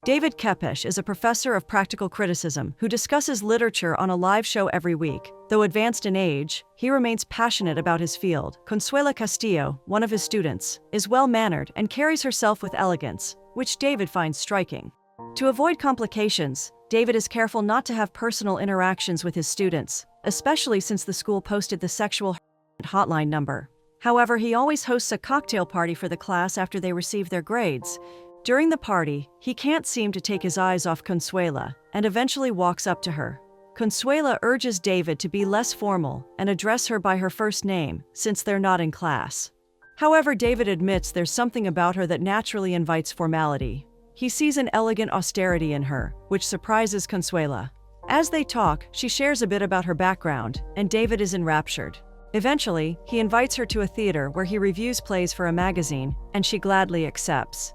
David Kepesh is a professor of practical criticism who discusses literature on a live show every week. Though advanced in age, he remains passionate about his field. Consuela Castillo, one of his students, is well-mannered and carries herself with elegance, which David finds striking. To avoid complications, David is careful not to have personal interactions with his students, especially since the school posted the sexual hotline number. However, he always hosts a cocktail party for the class after they receive their grades. During the party, he can't seem to take his eyes off Consuela and eventually walks up to her. Consuela urges David to be less formal and address her by her first name, since they're not in class. However, David admits there's something about her that naturally invites formality. He sees an elegant austerity in her, which surprises Consuela. As they talk, she shares a bit about her background, and David is enraptured. Eventually, he invites her to a theater where he reviews plays for a magazine, and she gladly accepts.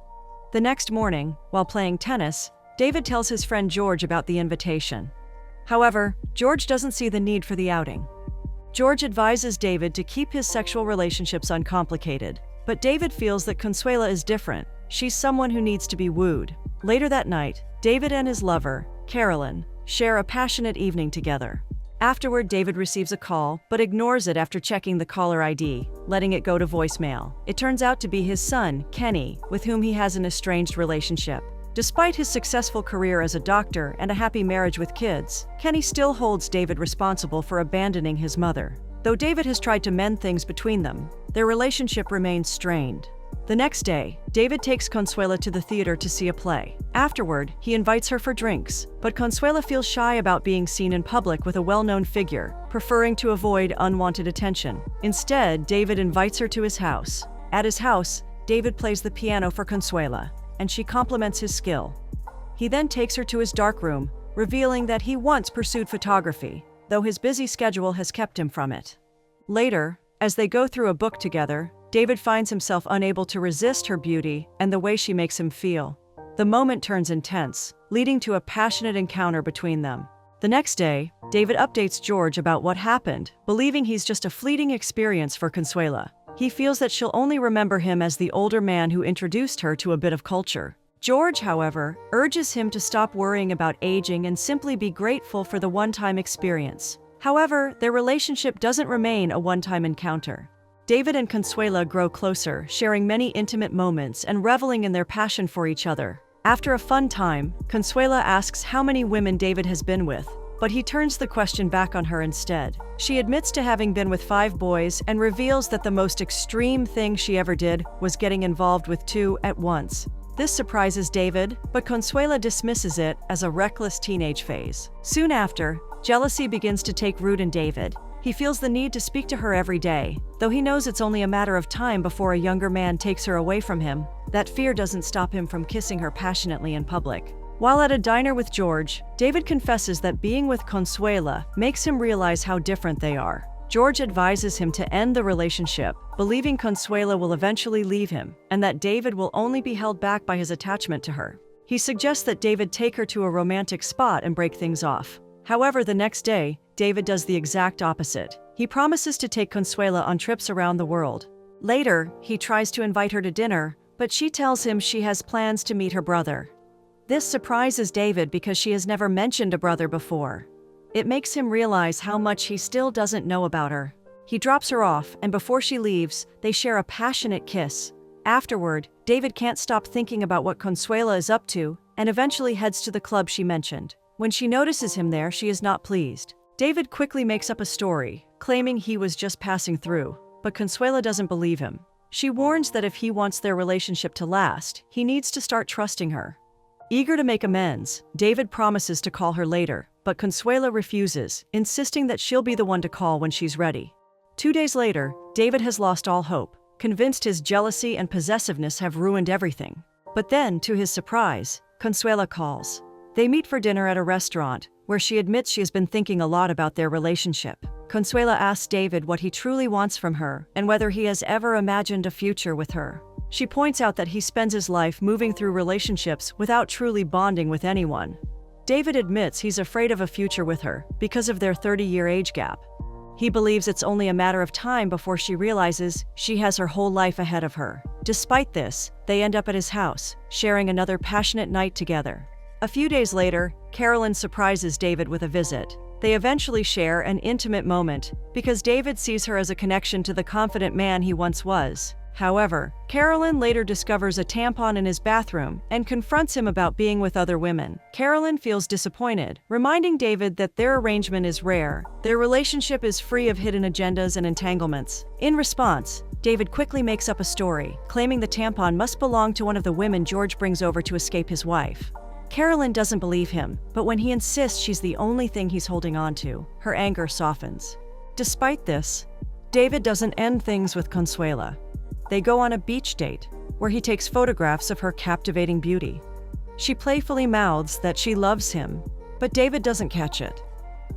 The next morning, while playing tennis, David tells his friend George about the invitation. However, George doesn't see the need for the outing. George advises David to keep his sexual relationships uncomplicated, but David feels that Consuela is different. She's someone who needs to be wooed. Later that night, David and his lover, Carolyn, share a passionate evening together. Afterward, David receives a call, but ignores it after checking the caller ID, letting it go to voicemail. It turns out to be his son, Kenny, with whom he has an estranged relationship. Despite his successful career as a doctor and a happy marriage with kids, Kenny still holds David responsible for abandoning his mother. Though David has tried to mend things between them, their relationship remains strained. The next day, David takes Consuela to the theater to see a play. Afterward, he invites her for drinks, but Consuela feels shy about being seen in public with a well-known figure, preferring to avoid unwanted attention. Instead, David invites her to his house. At his house, David plays the piano for Consuela, and she compliments his skill. He then takes her to his dark room, revealing that he once pursued photography, though his busy schedule has kept him from it. Later, as they go through a book together, David finds himself unable to resist her beauty and the way she makes him feel. The moment turns intense, leading to a passionate encounter between them. The next day, David updates George about what happened, believing he's just a fleeting experience for Consuela. He feels that she'll only remember him as the older man who introduced her to a bit of culture. George, however, urges him to stop worrying about aging and simply be grateful for the one-time experience. However, their relationship doesn't remain a one-time encounter. David and Consuela grow closer, sharing many intimate moments and reveling in their passion for each other. After a fun time, Consuela asks how many women David has been with, but he turns the question back on her instead. She admits to having been with 5 boys and reveals that the most extreme thing she ever did was getting involved with 2 at once. This surprises David, but Consuela dismisses it as a reckless teenage phase. Soon after, jealousy begins to take root in David. He feels the need to speak to her every day, though he knows it's only a matter of time before a younger man takes her away from him. That fear doesn't stop him from kissing her passionately in public. While at a diner with George, David confesses that being with Consuela makes him realize how different they are. George advises him to end the relationship, believing Consuela will eventually leave him, and that David will only be held back by his attachment to her. He suggests that David take her to a romantic spot and break things off. However, the next day, David does the exact opposite. He promises to take Consuela on trips around the world. Later, he tries to invite her to dinner, but she tells him she has plans to meet her brother. This surprises David because she has never mentioned a brother before. It makes him realize how much he still doesn't know about her. He drops her off, and before she leaves, they share a passionate kiss. Afterward, David can't stop thinking about what Consuela is up to, and eventually heads to the club she mentioned. When she notices him there, she is not pleased. David quickly makes up a story, claiming he was just passing through, but Consuela doesn't believe him. She warns that if he wants their relationship to last, he needs to start trusting her. Eager to make amends, David promises to call her later, but Consuela refuses, insisting that she'll be the one to call when she's ready. 2 days later, David has lost all hope, convinced his jealousy and possessiveness have ruined everything. But then, to his surprise, Consuela calls. They meet for dinner at a restaurant, where she admits she has been thinking a lot about their relationship. Consuela asks David what he truly wants from her and whether he has ever imagined a future with her. She points out that he spends his life moving through relationships without truly bonding with anyone. David admits he's afraid of a future with her because of their 30-year age gap. He believes it's only a matter of time before she realizes she has her whole life ahead of her. Despite this, they end up at his house, sharing another passionate night together. A few days later, Carolyn surprises David with a visit. They eventually share an intimate moment because David sees her as a connection to the confident man he once was. However, Carolyn later discovers a tampon in his bathroom and confronts him about being with other women. Carolyn feels disappointed, reminding David that their arrangement is rare. Their relationship is free of hidden agendas and entanglements. In response, David quickly makes up a story, claiming the tampon must belong to one of the women George brings over to escape his wife. Carolyn doesn't believe him, but when he insists she's the only thing he's holding on to, her anger softens. Despite this, David doesn't end things with Consuela. They go on a beach date, where he takes photographs of her captivating beauty. She playfully mouths that she loves him, but David doesn't catch it.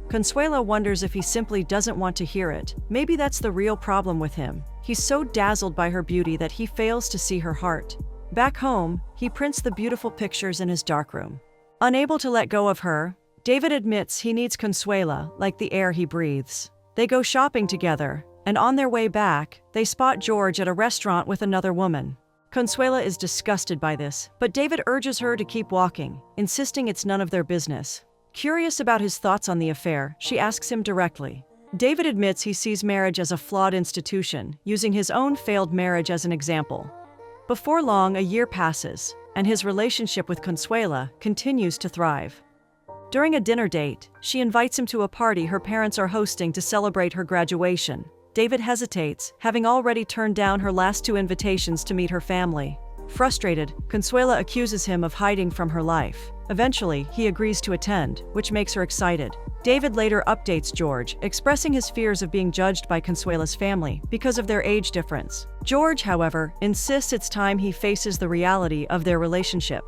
Consuela wonders if he simply doesn't want to hear it. Maybe that's the real problem with him. He's so dazzled by her beauty that he fails to see her heart. Back home, he prints the beautiful pictures in his darkroom. Unable to let go of her, David admits he needs Consuela like the air he breathes. They go shopping together, and on their way back, they spot George at a restaurant with another woman. Consuela is disgusted by this, but David urges her to keep walking, insisting it's none of their business. Curious about his thoughts on the affair, she asks him directly. David admits he sees marriage as a flawed institution, using his own failed marriage as an example. Before long, a year passes, and his relationship with Consuela continues to thrive. During a dinner date, she invites him to a party her parents are hosting to celebrate her graduation. David hesitates, having already turned down her last 2 invitations to meet her family. Frustrated, Consuela accuses him of hiding from her life. Eventually, he agrees to attend, which makes her excited. David later updates George, expressing his fears of being judged by Consuela's family because of their age difference. George, however, insists it's time he faces the reality of their relationship.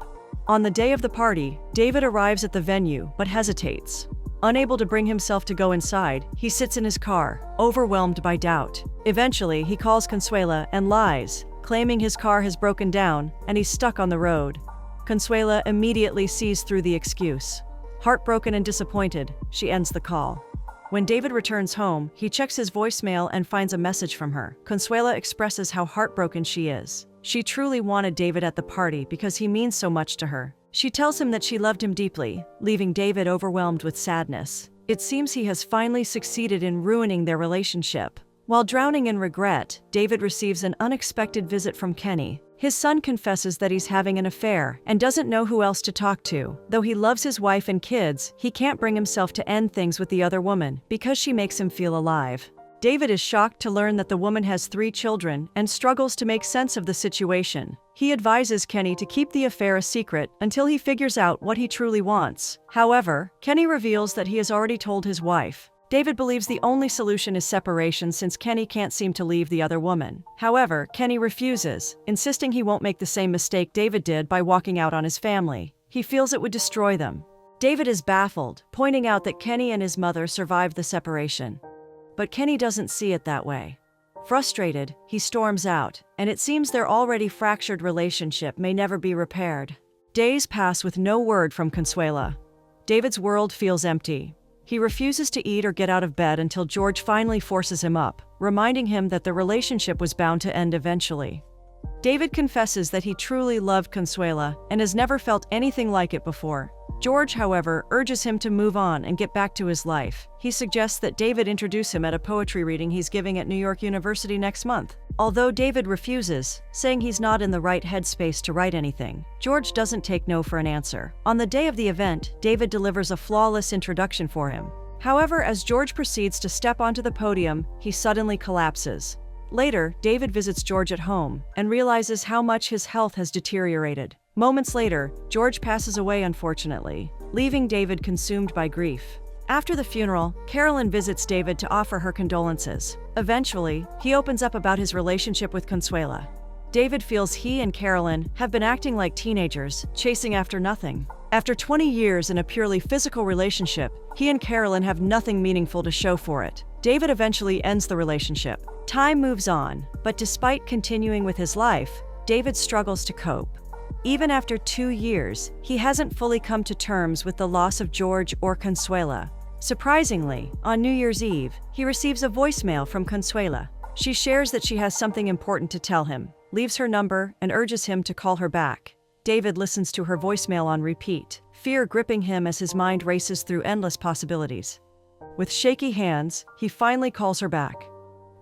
On the day of the party, David arrives at the venue but hesitates. Unable to bring himself to go inside, he sits in his car, overwhelmed by doubt. Eventually, he calls Consuela and lies, claiming his car has broken down and he's stuck on the road. Consuela immediately sees through the excuse. Heartbroken and disappointed, she ends the call. When David returns home, he checks his voicemail and finds a message from her. Consuela expresses how heartbroken she is. She truly wanted David at the party because he means so much to her. She tells him that she loved him deeply, leaving David overwhelmed with sadness. It seems he has finally succeeded in ruining their relationship. While drowning in regret, David receives an unexpected visit from Kenny. His son confesses that he's having an affair and doesn't know who else to talk to. Though he loves his wife and kids, he can't bring himself to end things with the other woman because she makes him feel alive. David is shocked to learn that the woman has 3 children and struggles to make sense of the situation. He advises Kenny to keep the affair a secret until he figures out what he truly wants. However, Kenny reveals that he has already told his wife. David believes the only solution is separation since Kenny can't seem to leave the other woman. However, Kenny refuses, insisting he won't make the same mistake David did by walking out on his family. He feels it would destroy them. David is baffled, pointing out that Kenny and his mother survived the separation. But Kenny doesn't see it that way. Frustrated, he storms out, and it seems their already fractured relationship may never be repaired. Days pass with no word from Consuela. David's world feels empty. He refuses to eat or get out of bed until George finally forces him up, reminding him that the relationship was bound to end eventually. David confesses that he truly loved Consuela and has never felt anything like it before. George, however, urges him to move on and get back to his life. He suggests that David introduce him at a poetry reading he's giving at New York University next month. Although David refuses, saying he's not in the right headspace to write anything, George doesn't take no for an answer. On the day of the event, David delivers a flawless introduction for him. However, as George proceeds to step onto the podium, he suddenly collapses. Later, David visits George at home and realizes how much his health has deteriorated. Moments later, George passes away unfortunately, leaving David consumed by grief. After the funeral, Carolyn visits David to offer her condolences. Eventually, he opens up about his relationship with Consuela. David feels he and Carolyn have been acting like teenagers, chasing after nothing. After 20 years in a purely physical relationship, he and Carolyn have nothing meaningful to show for it. David eventually ends the relationship. Time moves on, but despite continuing with his life, David struggles to cope. Even after 2 years, he hasn't fully come to terms with the loss of George or Consuela. Surprisingly, on New Year's Eve, he receives a voicemail from Consuela. She shares that she has something important to tell him, leaves her number, and urges him to call her back. David listens to her voicemail on repeat, fear gripping him as his mind races through endless possibilities. With shaky hands, he finally calls her back.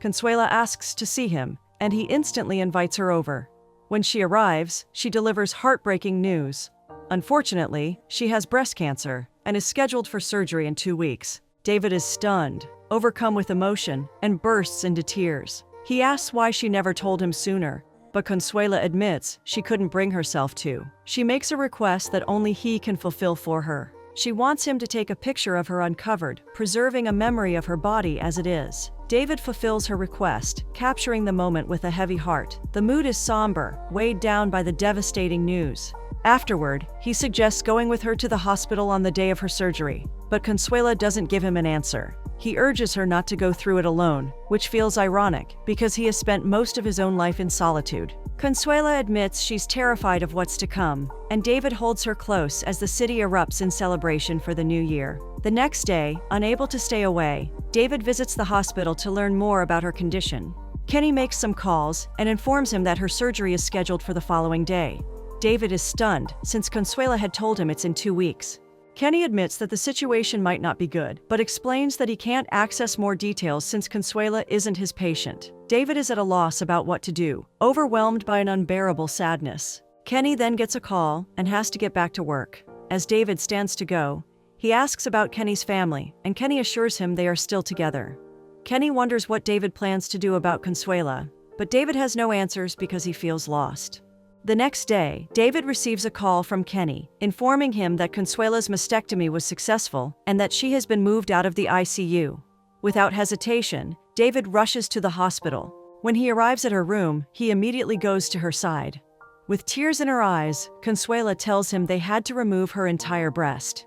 Consuela asks to see him, and he instantly invites her over. When she arrives, she delivers heartbreaking news. Unfortunately, she has breast cancer and is scheduled for surgery in 2 weeks. David is stunned, overcome with emotion, and bursts into tears. He asks why she never told him sooner, but Consuela admits she couldn't bring herself to. She makes a request that only he can fulfill for her. She wants him to take a picture of her uncovered, preserving a memory of her body as it is. David fulfills her request, capturing the moment with a heavy heart. The mood is somber, weighed down by the devastating news. Afterward, he suggests going with her to the hospital on the day of her surgery, but Consuela doesn't give him an answer. He urges her not to go through it alone, which feels ironic because he has spent most of his own life in solitude. Consuela admits she's terrified of what's to come, and David holds her close as the city erupts in celebration for the new year. The next day, unable to stay away, David visits the hospital to learn more about her condition. Kenny makes some calls and informs him that her surgery is scheduled for the following day. David is stunned, since Consuela had told him it's in 2 weeks. Kenny admits that the situation might not be good, but explains that he can't access more details since Consuela isn't his patient. David is at a loss about what to do, overwhelmed by an unbearable sadness. Kenny then gets a call and has to get back to work. As David stands to go, he asks about Kenny's family, and Kenny assures him they are still together. Kenny wonders what David plans to do about Consuela, but David has no answers because he feels lost. The next day, David receives a call from Kenny, informing him that Consuela's mastectomy was successful and that she has been moved out of the ICU. Without hesitation, David rushes to the hospital. When he arrives at her room, he immediately goes to her side. With tears in her eyes, Consuela tells him they had to remove her entire breast.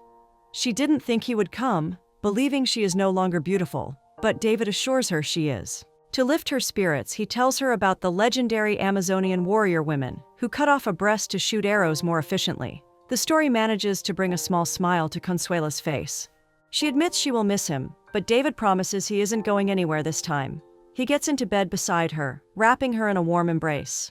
She didn't think he would come, believing she is no longer beautiful, but David assures her she is. To lift her spirits, he tells her about the legendary Amazonian warrior women who cut off a breast to shoot arrows more efficiently. The story manages to bring a small smile to Consuela's face. She admits she will miss him, but David promises he isn't going anywhere this time. He gets into bed beside her, wrapping her in a warm embrace.